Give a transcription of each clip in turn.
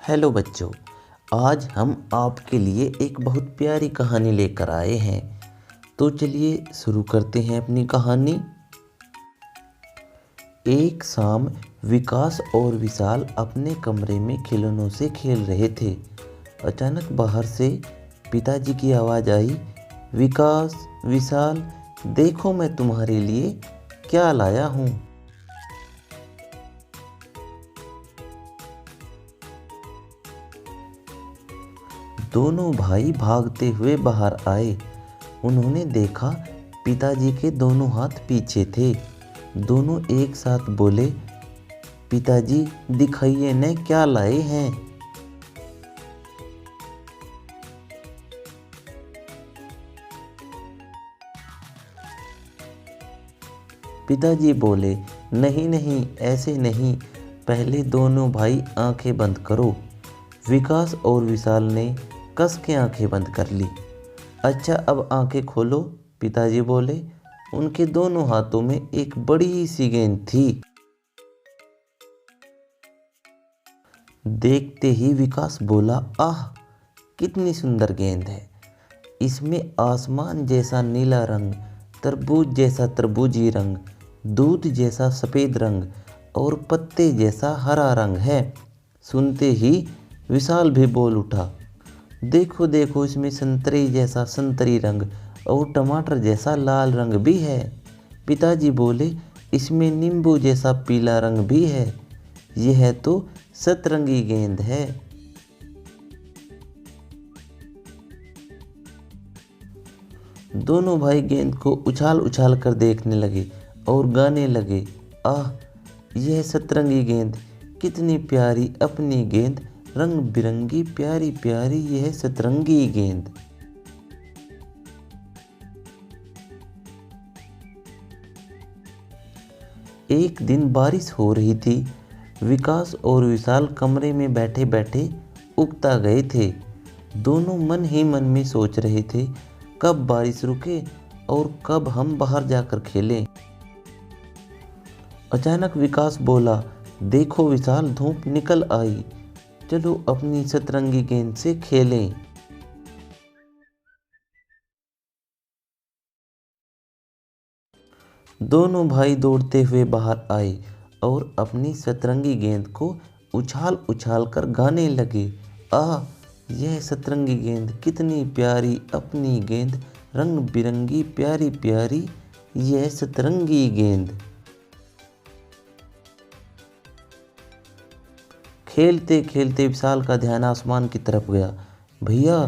Hello बच्चों, आज हम आपके लिए एक बहुत प्यारी कहानी लेकर आए हैं। तो चलिए शुरू करते हैं अपनी कहानी। एक शाम विकास और विशाल अपने कमरे में खिलौनों से खेल रहे थे। अचानक बाहर से पिताजी की आवाज़ आई, विकास, विशाल, देखो मैं तुम्हारे लिए क्या लाया हूँ। दोनों भाई भागते हुए बाहर आए। उन्होंने देखा पिताजी के दोनों हाथ पीछे थे। दोनों एक साथ बोले, पिताजी दिखाइए न क्या लाए हैं। पिताजी बोले, नहीं नहीं, ऐसे नहीं, पहले दोनों भाई आंखें बंद करो। विकास और विशाल ने कस के आंखें बंद कर ली। अच्छा अब आंखें खोलो, पिताजी बोले। उनके दोनों हाथों में एक बड़ी सी गेंद थी। देखते ही विकास बोला, आह कितनी सुंदर गेंद है। इसमें आसमान जैसा नीला रंग, तरबूज जैसा तरबूजी रंग, दूध जैसा सफ़ेद रंग और पत्ते जैसा हरा रंग है। सुनते ही विशाल भी बोल उठा, देखो देखो, इसमें संतरे जैसा संतरी रंग और टमाटर जैसा लाल रंग भी है। पिताजी बोले, इसमें नींबू जैसा पीला रंग भी है। यह तो सतरंगी गेंद है। दोनों भाई गेंद को उछाल उछाल कर देखने लगे और गाने लगे, आह यह सतरंगी गेंद, कितनी प्यारी अपनी गेंद, रंग बिरंगी प्यारी प्यारी यह सतरंगी गेंद। एक दिन बारिश हो रही थी। विकास और विशाल कमरे में बैठे बैठे उकता गए थे। दोनों मन ही मन में सोच रहे थे, कब बारिश रुके और कब हम बाहर जाकर खेलें। अचानक विकास बोला, देखो विशाल, धूप निकल आई, चलो अपनी सतरंगी गेंद से खेलें। दोनों भाई दौड़ते हुए बाहर आए और अपनी सतरंगी गेंद को उछाल उछाल कर गाने लगे, आह यह सतरंगी गेंद, कितनी प्यारी अपनी गेंद, रंग बिरंगी प्यारी प्यारी यह सतरंगी गेंद। खेलते खेलते विशाल का ध्यान आसमान की तरफ गया। भैया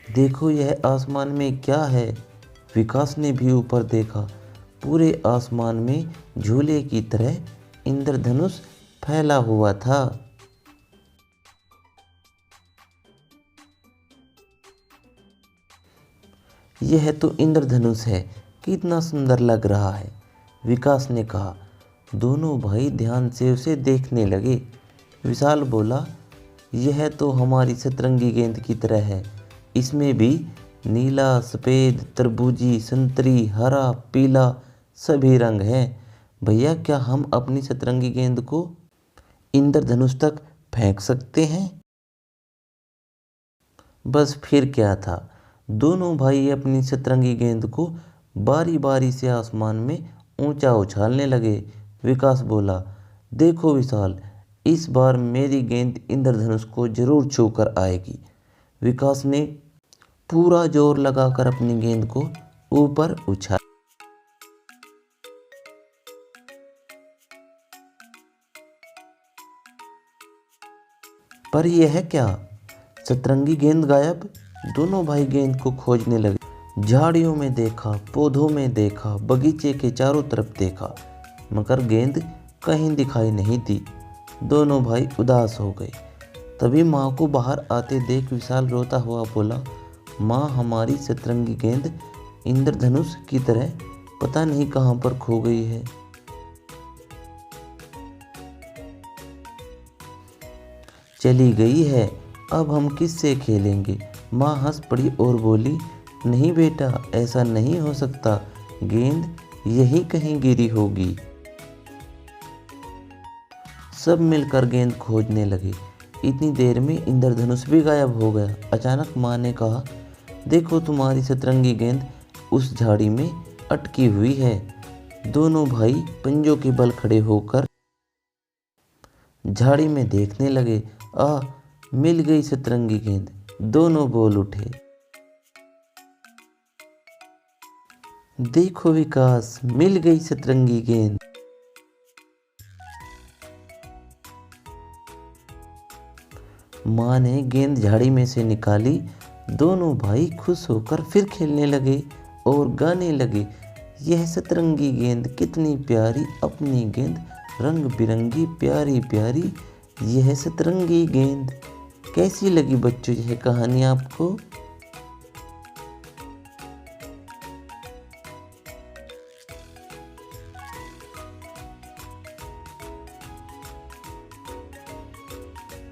देखो, यह आसमान में क्या है। विकास ने भी ऊपर देखा। पूरे आसमान में झूले की तरह इंद्रधनुष फैला हुआ था। यह तो इंद्रधनुष है, कितना सुंदर लग रहा है, विकास ने कहा। दोनों भाई ध्यान से उसे देखने लगे। विशाल बोला, यह तो हमारी सतरंगी गेंद की तरह है। इसमें भी नीला, सफ़ेद, तरबूजी, संतरी, हरा, पीला सभी रंग हैं। भैया क्या हम अपनी सतरंगी गेंद को इंद्रधनुष तक फेंक सकते हैं? बस फिर क्या था, दोनों भाई अपनी सतरंगी गेंद को बारी बारी से आसमान में ऊंचा उछालने लगे। विकास बोला, देखो विशाल, इस बार मेरी गेंद इंद्रधनुष को जरूर छू कर आएगी। विकास ने पूरा जोर लगाकर अपनी गेंद को ऊपर उछाला। पर यह क्या, सतरंगी गेंद गायब। दोनों भाई गेंद को खोजने लगे। झाड़ियों में देखा, पौधों में देखा, बगीचे के चारों तरफ देखा, मगर गेंद कहीं दिखाई नहीं दी। दोनों भाई उदास हो गए। तभी माँ को बाहर आते देख विशाल रोता हुआ बोला, माँ हमारी सतरंगी गेंद इंद्रधनुष की तरह पता नहीं कहाँ पर खो गई है। चली गई है, अब हम किससे खेलेंगे। माँ हंस पड़ी और बोली, नहीं बेटा, ऐसा नहीं हो सकता, गेंद यहीं कहीं गिरी होगी। सब मिलकर गेंद खोजने लगे। इतनी देर में इंद्रधनुष भी गायब हो गया। अचानक माँ ने कहा, देखो तुम्हारी सतरंगी गेंद उस झाड़ी में अटकी हुई है। दोनों भाई पंजों के बल खड़े होकर झाड़ी में देखने लगे। मिल गई सतरंगी गेंद, दोनों बोल उठे। देखो विकास, मिल गई सतरंगी गेंद। माँ ने गेंद झाड़ी में से निकाली। दोनों भाई खुश होकर फिर खेलने लगे और गाने लगे, यह सतरंगी गेंद कितनी प्यारी, अपनी गेंद रंग बिरंगी प्यारी प्यारी, यह सतरंगी गेंद। कैसी लगी बच्चों यह कहानी आपको?